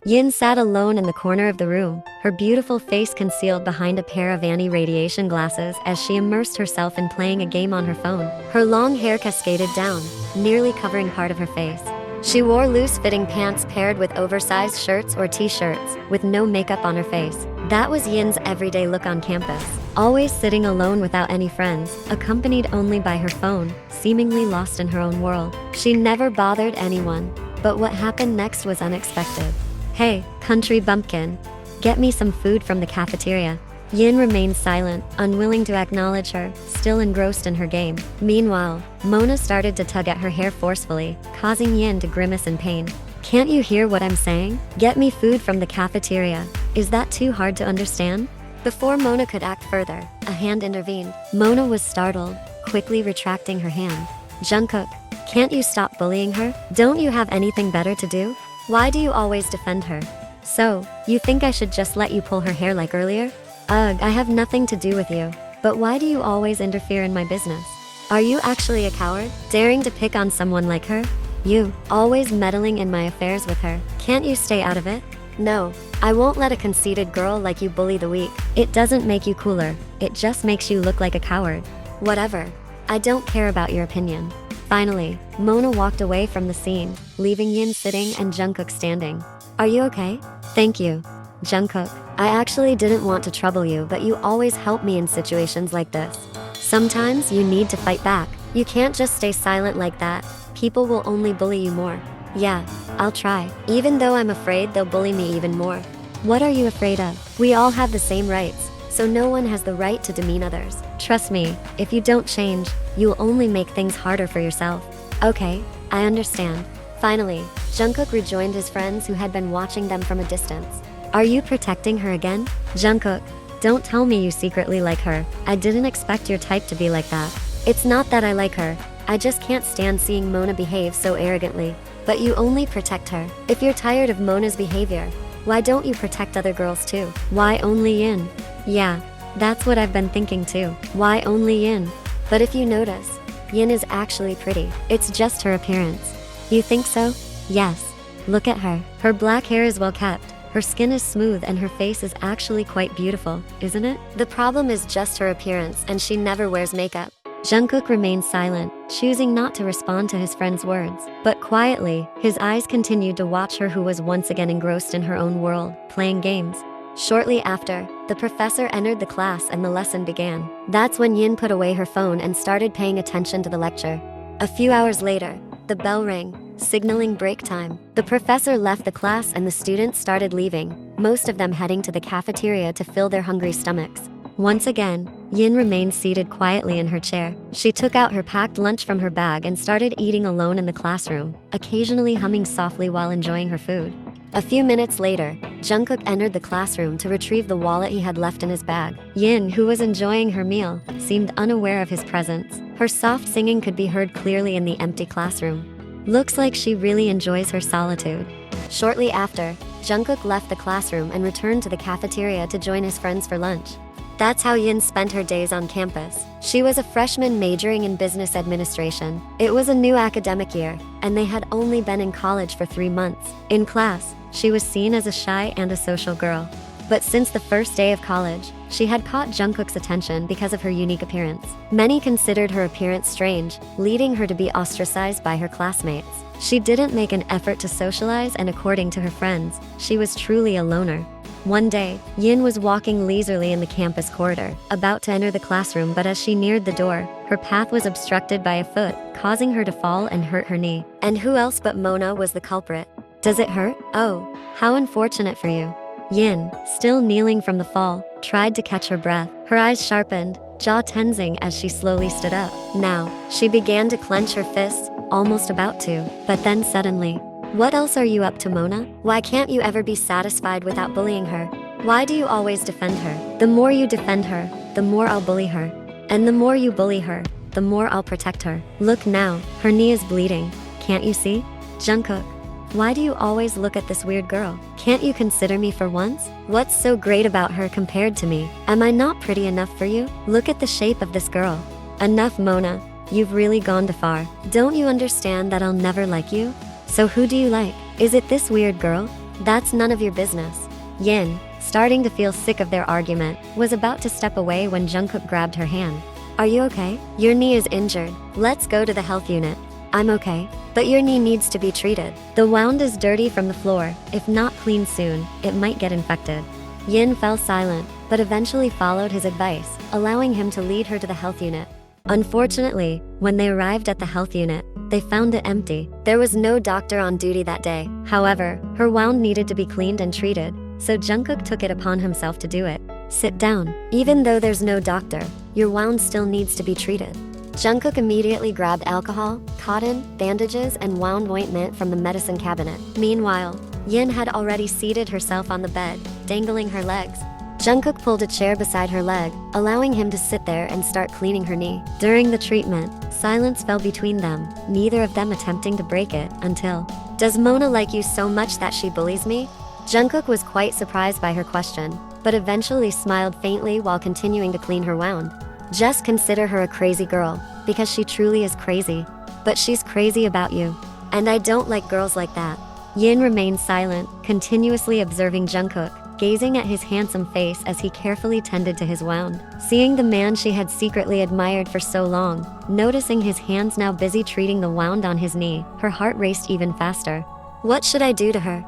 Yin sat alone in the corner of the room, her beautiful face concealed behind a pair of anti-radiation glasses as she immersed herself in playing a game on her phone. Her long hair cascaded down, nearly covering part of her face. She wore loose-fitting pants paired with oversized shirts or t-shirts, with no makeup on her face. That was Yin's everyday look on campus. Always sitting alone without any friends, accompanied only by her phone, seemingly lost in her own world. She never bothered anyone. But what happened next was unexpected. "Hey, country bumpkin, get me some food from the cafeteria." Yin remained silent, unwilling to acknowledge her, still engrossed in her game. Meanwhile, Mona started to tug at her hair forcefully, causing Yin to grimace in pain. "Can't you hear what I'm saying? Get me food from the cafeteria. Is that too hard to understand?" Before Mona could act further, a hand intervened. Mona was startled, quickly retracting her hand. "Jungkook, can't you stop bullying her? Don't you have anything better to do? Why do you always defend her? So, you think I should just let you pull her hair like earlier? Ugh, I have nothing to do with you. But why do you always interfere in my business? Are you actually a coward, daring to pick on someone like her? You, always meddling in my affairs with her. Can't you stay out of it? No, I won't let a conceited girl like you bully the weak. It doesn't make you cooler, it just makes you look like a coward. Whatever. I don't care about your opinion." Finally, Mona walked away from the scene, leaving Yin sitting and Jungkook standing. "Are you okay?" "Thank you, Jungkook. I actually didn't want to trouble you, but you always help me in situations like this. Sometimes you need to fight back. You can't just stay silent like that. People will only bully you more." "Yeah, I'll try. Even though I'm afraid they'll bully me even more." "What are you afraid of? We all have the same rights, so no one has the right to demean others. Trust me, if you don't change, you'll only make things harder for yourself." "Okay, I understand." Finally, Jungkook rejoined his friends who had been watching them from a distance. "Are you protecting her again? Jungkook, don't tell me you secretly like her. I didn't expect your type to be like that." "It's not that I like her. I just can't stand seeing Mona behave so arrogantly." "But you only protect her. If you're tired of Mona's behavior, why don't you protect other girls too? Why only Yin?" "Yeah, that's what I've been thinking too. Why only Yin? But if you notice, Yin is actually pretty. It's just her appearance." "You think so?" "Yes. Look at her. Her black hair is well kept. Her skin is smooth and her face is actually quite beautiful, isn't it?" "The problem is just her appearance, and she never wears makeup." Jungkook remained silent, choosing not to respond to his friend's words. But quietly, his eyes continued to watch her, who was once again engrossed in her own world, playing games. Shortly after, the professor entered the class and the lesson began. That's when Yin put away her phone and started paying attention to the lecture. A few hours later, the bell rang, signaling break time. The professor left the class and the students started leaving, most of them heading to the cafeteria to fill their hungry stomachs. Once again, Yin remained seated quietly in her chair. She took out her packed lunch from her bag and started eating alone in the classroom, occasionally humming softly while enjoying her food. A few minutes later, Jungkook entered the classroom to retrieve the wallet he had left in his bag. Yin, who was enjoying her meal, seemed unaware of his presence. Her soft singing could be heard clearly in the empty classroom. Looks like she really enjoys her solitude. Shortly after, Jungkook left the classroom and returned to the cafeteria to join his friends for lunch. That's how Yin spent her days on campus. She was a freshman majoring in business administration. It was a new academic year, and they had only been in college for 3 months. In class, she was seen as a shy and a social girl. But since the first day of college, she had caught Jungkook's attention because of her unique appearance. Many considered her appearance strange, leading her to be ostracized by her classmates. She didn't make an effort to socialize, and according to her friends, she was truly a loner. One day, Yin was walking leisurely in the campus corridor, about to enter the classroom, but as she neared the door, her path was obstructed by a foot, causing her to fall and hurt her knee. And who else but Mona was the culprit? "Does it hurt? Oh, how unfortunate for you." Yin, still kneeling from the fall, tried to catch her breath. Her eyes sharpened, jaw tensing as she slowly stood up. Now, she began to clench her fists, almost about to, but then suddenly, "What else are you up to, Mona? Why can't you ever be satisfied without bullying her? Why do you always defend her? The more you defend her, the more I'll bully her. And the more you bully her, the more I'll protect her. Look now, her knee is bleeding. Can't you see? Jungkook, why do you always look at this weird girl? Can't you consider me for once? What's so great about her compared to me? Am I not pretty enough for you? Look at the shape of this girl." "Enough, Mona. You've really gone too far. Don't you understand that I'll never like you? So who do you like? Is it this weird girl? That's none of your business. Yin, starting to feel sick of their argument, was about to step away when Jungkook grabbed her hand. Are you okay? Your knee is injured. Let's go to the health unit. I'm okay, but your knee needs to be treated. The wound is dirty from the floor. If not cleaned soon, it might get infected. Yin fell silent, but eventually followed his advice, allowing him to lead her to the health unit. Unfortunately, when they arrived at the health unit, they found it empty. There was no doctor on duty that day. However, her wound needed to be cleaned and treated, so Jungkook took it upon himself to do it. Sit down. Even though there's no doctor, your wound still needs to be treated. Jungkook immediately grabbed alcohol, cotton, bandages, and wound ointment from the medicine cabinet. Meanwhile, Yin had already seated herself on the bed, dangling her legs. Jungkook pulled a chair beside her leg, allowing him to sit there and start cleaning her knee. During the treatment, silence fell between them, neither of them attempting to break it until, "Does Mona like you so much that she bullies me?" Jungkook was quite surprised by her question, but eventually smiled faintly while continuing to clean her wound. Just consider her a crazy girl, because she truly is crazy. But she's crazy about you. And I don't like girls like that. Yin remained silent, continuously observing Jungkook, gazing at his handsome face as he carefully tended to his wound. Seeing the man she had secretly admired for so long, noticing his hands now busy treating the wound on his knee, her heart raced even faster. What should I do to her?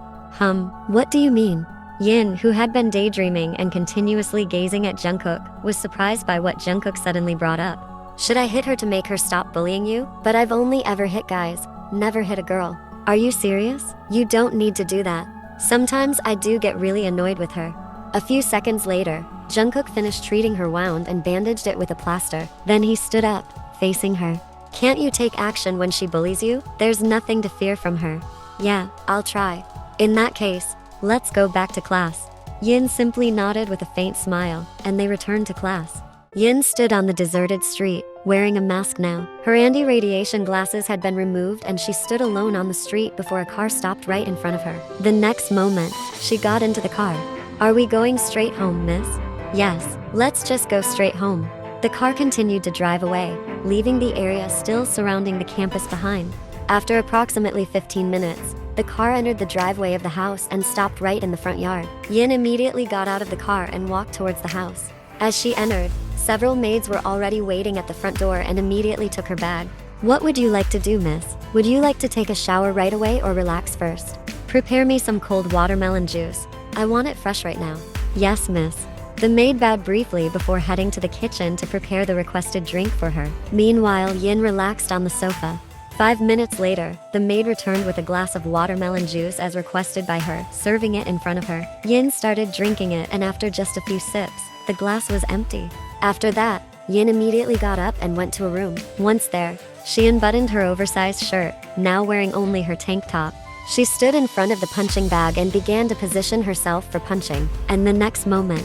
What do you mean? Yin, who had been daydreaming and continuously gazing at Jungkook, was surprised by what Jungkook suddenly brought up. Should I hit her to make her stop bullying you? But I've only ever hit guys, never hit a girl. Are you serious? You don't need to do that. Sometimes I do get really annoyed with her. A few seconds later, Jungkook finished treating her wound and bandaged it with a plaster. Then he stood up, facing her. Can't you take action when she bullies you? There's nothing to fear from her. Yeah, I'll try. In that case, let's go back to class. Yin simply nodded with a faint smile, and they returned to class. Yin stood on the deserted street, wearing a mask now. Her anti-radiation glasses had been removed and she stood alone on the street before a car stopped right in front of her. The next moment, she got into the car. Are we going straight home, miss? Yes, let's just go straight home. The car continued to drive away, leaving the area still surrounding the campus behind. After approximately 15 minutes, the car entered the driveway of the house and stopped right in the front yard. Yin immediately got out of the car and walked towards the house. As she entered, several maids were already waiting at the front door and immediately took her bag. What would you like to do, miss? Would you like to take a shower right away or relax first? Prepare me some cold watermelon juice. I want it fresh right now. Yes, miss. The maid bowed briefly before heading to the kitchen to prepare the requested drink for her. Meanwhile, Yin relaxed on the sofa. 5 minutes later, the maid returned with a glass of watermelon juice as requested by her, serving it in front of her. Yin started drinking it, and after just a few sips, the glass was empty. After that, Yin immediately got up and went to a room. Once there, she unbuttoned her oversized shirt, now wearing only her tank top. She stood in front of the punching bag and began to position herself for punching. And the next moment,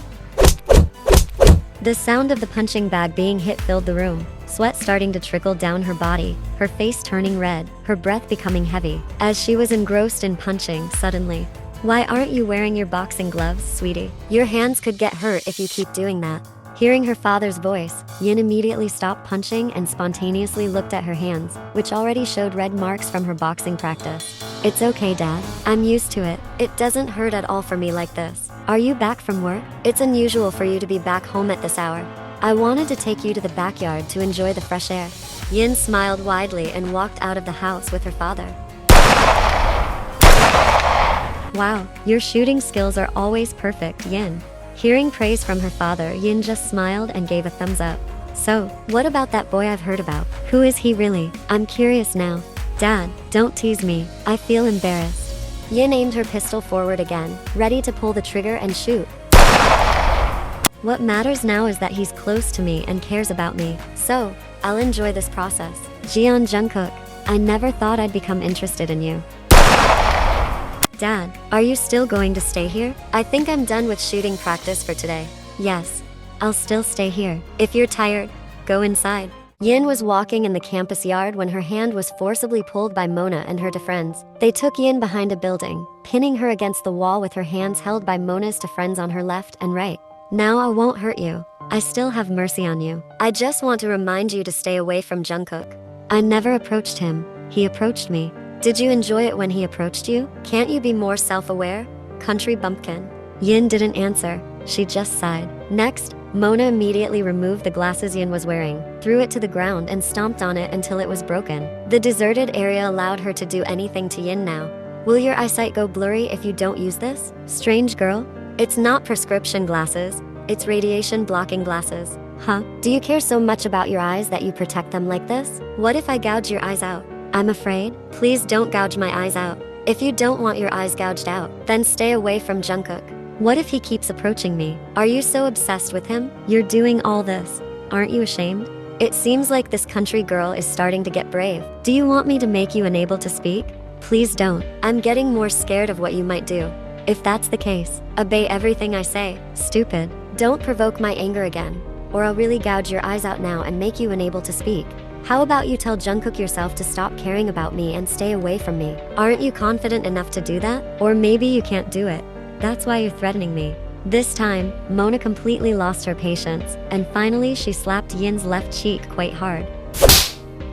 the sound of the punching bag being hit filled the room, sweat starting to trickle down her body, her face turning red, her breath becoming heavy. As she was engrossed in punching, suddenly, "Why aren't you wearing your boxing gloves, sweetie? Your hands could get hurt if you keep doing that." Hearing her father's voice, Yin immediately stopped punching and spontaneously looked at her hands, which already showed red marks from her boxing practice. It's okay, Dad. I'm used to it. It doesn't hurt at all for me like this. Are you back from work? It's unusual for you to be back home at this hour. I wanted to take you to the backyard to enjoy the fresh air. Yin smiled widely and walked out of the house with her father. Wow, your shooting skills are always perfect, Yin. Hearing praise from her father, Yin just smiled and gave a thumbs up. So, what about that boy I've heard about? Who is he really? I'm curious now. Dad, don't tease me. I feel embarrassed. Yin aimed her pistol forward again, ready to pull the trigger and shoot. What matters now is that he's close to me and cares about me, so I'll enjoy this process. Jeon Jungkook, I never thought I'd become interested in you. Dad, are you still going to stay here? I think I'm done with shooting practice for today. Yes, I'll still stay here. If you're tired, go inside. Yin was walking in the campus yard when her hand was forcibly pulled by Mona and her two friends. They took Yin behind a building, pinning her against the wall with her hands held by Mona's two friends on her left and right. Now I won't hurt you. I still have mercy on you. I just want to remind you to stay away from Jungkook. I never approached him. He approached me. Did you enjoy it when he approached you? Can't you be more self-aware? country bumpkin. Yin didn't answer, she just sighed. Next, Mona immediately removed the glasses Yin was wearing, threw it to the ground and stomped on it until it was broken. The deserted area allowed her to do anything to Yin now. Will your eyesight go blurry if you don't use this? Strange girl? It's not prescription glasses, it's radiation blocking glasses. Huh? Do you care so much about your eyes that you protect them like this? What if I gouge your eyes out? I'm afraid. Please don't gouge my eyes out. If you don't want your eyes gouged out, then stay away from Jungkook. What if he keeps approaching me? Are you so obsessed with him? You're doing all this. Aren't you ashamed? It seems like this country girl is starting to get brave. Do you want me to make you unable to speak? Please don't. I'm getting more scared of what you might do. If that's the case, obey everything I say. Stupid. Don't provoke my anger again, or I'll really gouge your eyes out now and make you unable to speak. How about you tell Jungkook yourself to stop caring about me and stay away from me? Aren't you confident enough to do that? Or maybe you can't do it. That's why you're threatening me. This time, Mona completely lost her patience, and finally she slapped Yin's left cheek quite hard.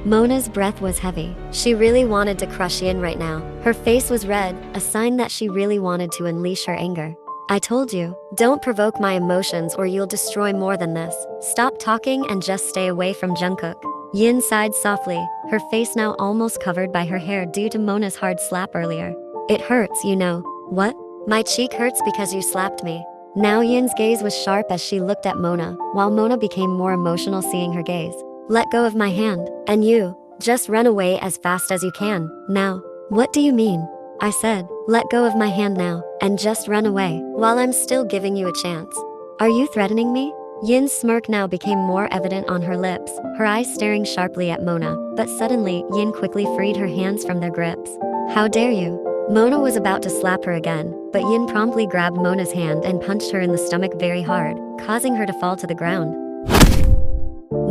Mona's breath was heavy. She really wanted to crush Yin right now. Her face was red, a sign that she really wanted to unleash her anger. I told you, don't provoke my emotions or you'll destroy more than this. Stop talking and just stay away from Jungkook. Yin sighed softly, her face now almost covered by her hair due to Mona's hard slap earlier. It hurts, you know. What? My cheek hurts because you slapped me. Now Yin's gaze was sharp as she looked at Mona, while Mona became more emotional seeing her gaze. Let go of my hand, and you, just run away as fast as you can, now. What do you mean? I said, let go of my hand now, and just run away, while I'm still giving you a chance. Are you threatening me? Yin's smirk now became more evident on her lips, her eyes staring sharply at Mona, but suddenly Yin quickly freed her hands from their grips. How dare you? Mona was about to slap her again, but Yin promptly grabbed Mona's hand and punched her in the stomach very hard, causing her to fall to the ground.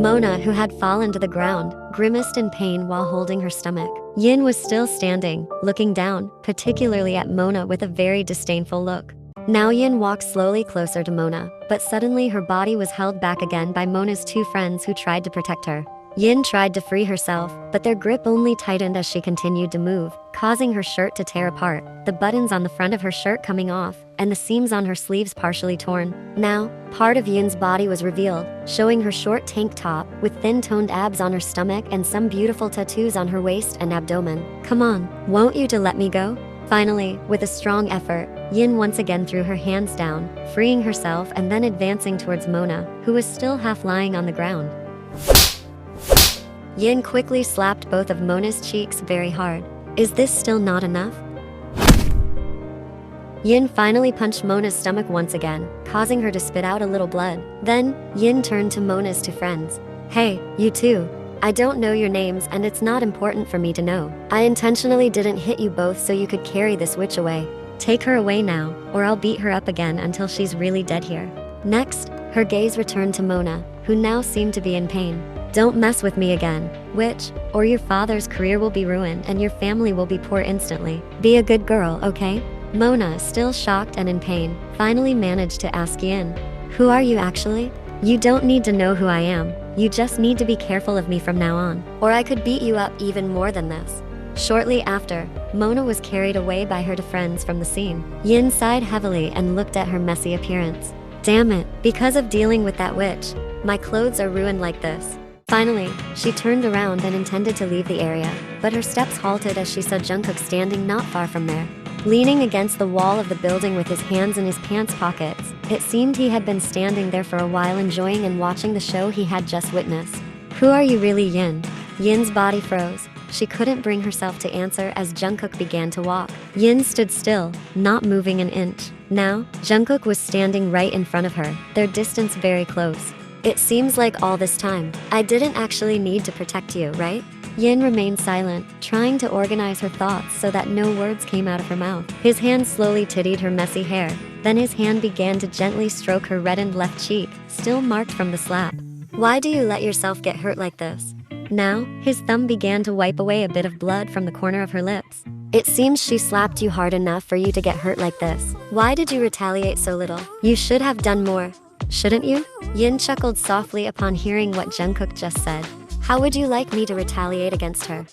Mona, who had fallen to the ground, grimaced in pain while holding her stomach. Yin was still standing, looking down, particularly at Mona with a very disdainful look. Now Yin walked slowly closer to Mona, but suddenly her body was held back again by Mona's two friends who tried to protect her. Yin tried to free herself, but their grip only tightened as she continued to move, causing her shirt to tear apart, the buttons on the front of her shirt coming off, and the seams on her sleeves partially torn. Now, part of Yin's body was revealed, showing her short tank top, with thin-toned abs on her stomach and some beautiful tattoos on her waist and abdomen. Come on, won't you to let me go? Finally, with a strong effort, Yin once again threw her hands down, freeing herself and then advancing towards Mona, who was still half lying on the ground. Yin quickly slapped both of Mona's cheeks very hard. Is this still not enough? Yin finally punched Mona's stomach once again, causing her to spit out a little blood. Then, Yin turned to Mona's two friends. Hey, you two. I don't know your names and it's not important for me to know. I intentionally didn't hit you both so you could carry this witch away. Take her away now, or I'll beat her up again until she's really dead here. Next, her gaze returned to Mona, who now seemed to be in pain. Don't mess with me again, witch, or your father's career will be ruined and your family will be poor instantly. Be a good girl, okay? Mona, still shocked and in pain, finally managed to ask Yin. Who are you actually? You don't need to know who I am. You just need to be careful of me from now on, or I could beat you up even more than this. Shortly after, Mona was carried away by her two friends from the scene. Yin sighed heavily and looked at her messy appearance. Damn it, because of dealing with that witch, my clothes are ruined like this. Finally, she turned around and intended to leave the area, but her steps halted as she saw Jungkook standing not far from there. Leaning against the wall of the building with his hands in his pants pockets, it seemed he had been standing there for a while enjoying and watching the show he had just witnessed. Who are you really, Yin? Yin's body froze. She couldn't bring herself to answer as Jungkook began to walk. Yin stood still, not moving an inch. Now, Jungkook was standing right in front of her, their distance very close. It seems like all this time, I didn't actually need to protect you, right? Yin remained silent, trying to organize her thoughts so that no words came out of her mouth. His hand slowly tittied her messy hair, then his hand began to gently stroke her reddened left cheek, still marked from the slap. Why do you let yourself get hurt like this? Now, his thumb began to wipe away a bit of blood from the corner of her lips. It seems she slapped you hard enough for you to get hurt like this. Why did you retaliate so little? You should have done more. Shouldn't you? Yin chuckled softly upon hearing what Jungkook just said. How would you like me to retaliate against her?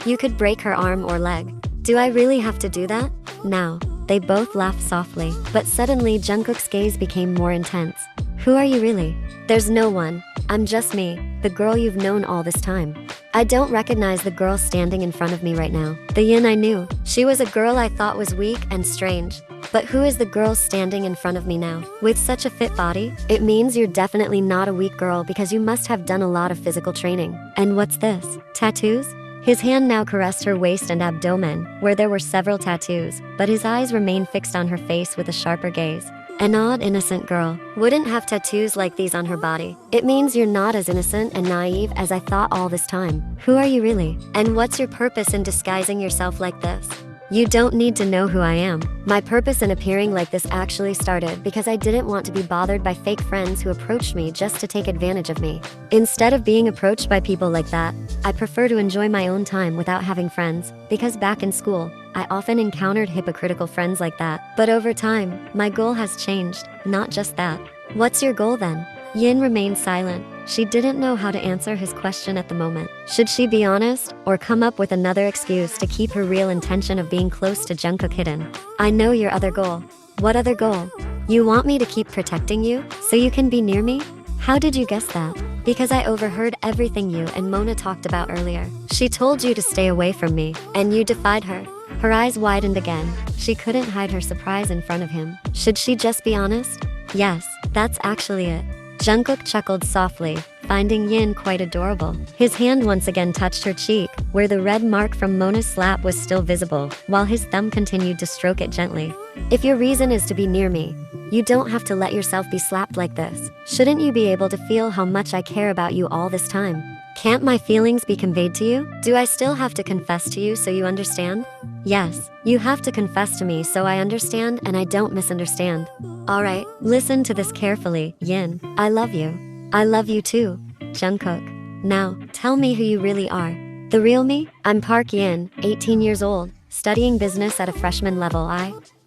You could break her arm or leg. Do I really have to do that? Now, They both laughed softly, but suddenly Jungkook's gaze became more intense. Who are you really? There's no one. I'm just me, the girl you've known all this time. I don't recognize the girl standing in front of me right now. The Yin I knew. She was a girl I thought was weak and strange. But who is the girl standing in front of me now? With such a fit body? It means you're definitely not a weak girl because you must have done a lot of physical training. And what's this? Tattoos? His hand now caressed her waist and abdomen, where there were several tattoos, but his eyes remained fixed on her face with a sharper gaze. An odd, innocent girl wouldn't have tattoos like these on her body. It means you're not as innocent and naive as I thought all this time. Who are you really? And what's your purpose in disguising yourself like this? You don't need to know who I am. My purpose in appearing like this actually started because I didn't want to be bothered by fake friends who approached me just to take advantage of me. Instead of being approached by people like that, I prefer to enjoy my own time without having friends, because back in school, I often encountered hypocritical friends like that. But over time, my goal has changed, not just that. What's your goal then? Yin remained silent. She didn't know how to answer his question at the moment. Should she be honest, or come up with another excuse to keep her real intention of being close to Jungkook hidden? I know your other goal. What other goal? You want me to keep protecting you, so you can be near me? How did you guess that? Because I overheard everything you and Mona talked about earlier. She told you to stay away from me, and you defied her. Her eyes widened again. She couldn't hide her surprise in front of him. Should she just be honest? Yes, that's actually it. Jungkook chuckled softly, finding Yin quite adorable. His hand once again touched her cheek, where the red mark from Mona's slap was still visible, while his thumb continued to stroke it gently. If your reason is to be near me, you don't have to let yourself be slapped like this. Shouldn't you be able to feel how much I care about you all this time? Can't my feelings be conveyed to you? Do I still have to confess to you so you understand? Yes, you have to confess to me so I understand and I don't misunderstand. Alright, listen to this carefully, Yin. I love you. I love you too, Jungkook. Now, tell me who you really are. The real me? I'm Park Yin, 18 years old, studying business at a freshman level.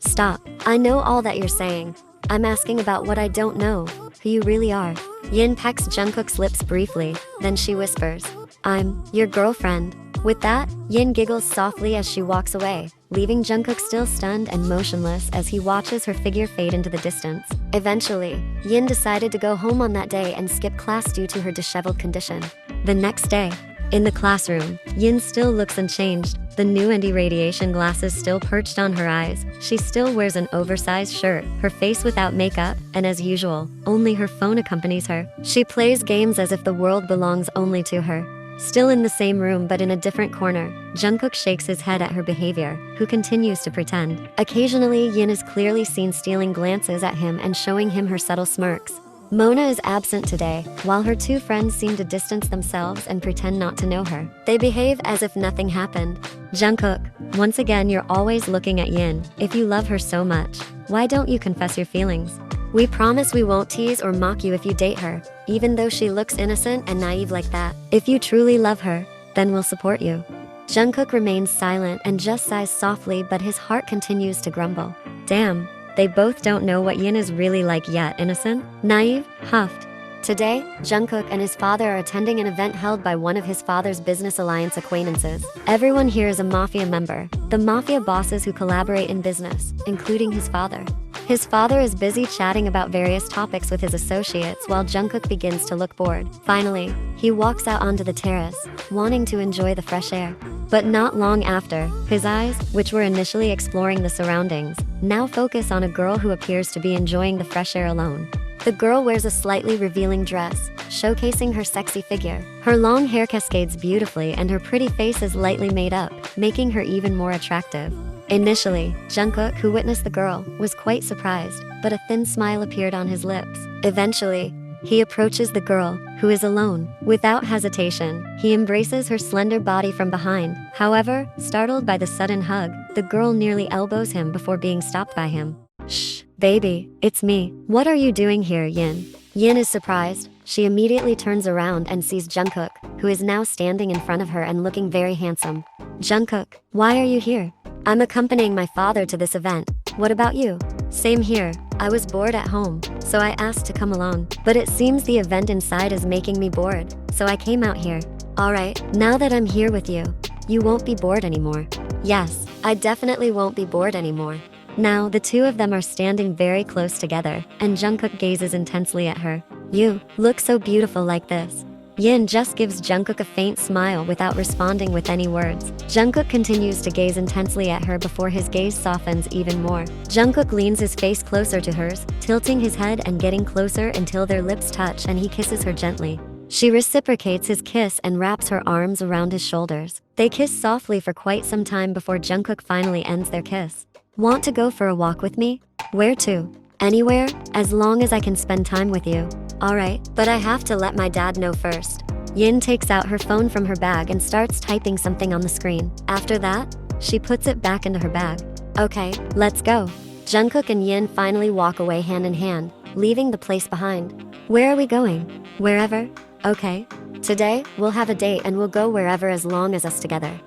Stop. I know all that you're saying. I'm asking about what I don't know, who you really are. Yin pecks Jungkook's lips briefly, then she whispers, I'm your girlfriend. With that, Yin giggles softly as she walks away, leaving Jungkook still stunned and motionless as he watches her figure fade into the distance. Eventually, Yin decided to go home on that day and skip class due to her disheveled condition. The next day, in the classroom, Yin still looks unchanged, the new anti-radiation glasses still perched on her eyes. She still wears an oversized shirt, her face without makeup, and as usual, only her phone accompanies her. She plays games as if the world belongs only to her. Still in the same room but in a different corner, Jungkook shakes his head at her behavior, who continues to pretend. Occasionally, Yin is clearly seen stealing glances at him and showing him her subtle smirks. Mona is absent today, while her two friends seem to distance themselves and pretend not to know her. They behave as if nothing happened. Jungkook, once again you're always looking at Yin. If you love her so much, why don't you confess your feelings? We promise we won't tease or mock you if you date her, even though she looks innocent and naive like that. If you truly love her, then we'll support you. Jungkook remains silent and just sighs softly, but his heart continues to grumble. Damn. They both don't know what Yin is really like yet. Innocent? Naive? Huffed. Today, Jungkook and his father are attending an event held by one of his father's business alliance acquaintances. Everyone here is a mafia member, the mafia bosses who collaborate in business, including his father. His father is busy chatting about various topics with his associates while Jungkook begins to look bored. Finally, he walks out onto the terrace, wanting to enjoy the fresh air. But not long after, his eyes, which were initially exploring the surroundings, now focus on a girl who appears to be enjoying the fresh air alone. The girl wears a slightly revealing dress, showcasing her sexy figure. Her long hair cascades beautifully and her pretty face is lightly made up, making her even more attractive. Initially, Jungkook, who witnessed the girl, was quite surprised, but a thin smile appeared on his lips. Eventually, he approaches the girl, who is alone. Without hesitation, he embraces her slender body from behind. However, startled by the sudden hug, the girl nearly elbows him before being stopped by him. Shh, baby, it's me. What are you doing here, Yin? Yin is surprised. She immediately turns around and sees Jungkook, who is now standing in front of her and looking very handsome. Jungkook, why are you here? I'm accompanying my father to this event. What about you? Same here. I was bored at home, so I asked to come along. But it seems the event inside is making me bored, so I came out here. Alright, now that I'm here with you, you won't be bored anymore. Yes, I definitely won't be bored anymore. Now, the two of them are standing very close together, and Jungkook gazes intensely at her. You look so beautiful like this. Yin just gives Jungkook a faint smile without responding with any words. Jungkook continues to gaze intensely at her before his gaze softens even more. Jungkook leans his face closer to hers, tilting his head and getting closer until their lips touch and he kisses her gently. She reciprocates his kiss and wraps her arms around his shoulders. They kiss softly for quite some time before Jungkook finally ends their kiss. Want to go for a walk with me? Where to? Anywhere, as long as I can spend time with you. Alright, but I have to let my dad know first. Yin takes out her phone from her bag and starts typing something on the screen. After that, she puts it back into her bag. Okay, let's go. Jungkook and Yin finally walk away hand in hand, leaving the place behind. Where are we going? Wherever? Okay. Today, we'll have a date and we'll go wherever as long as us together.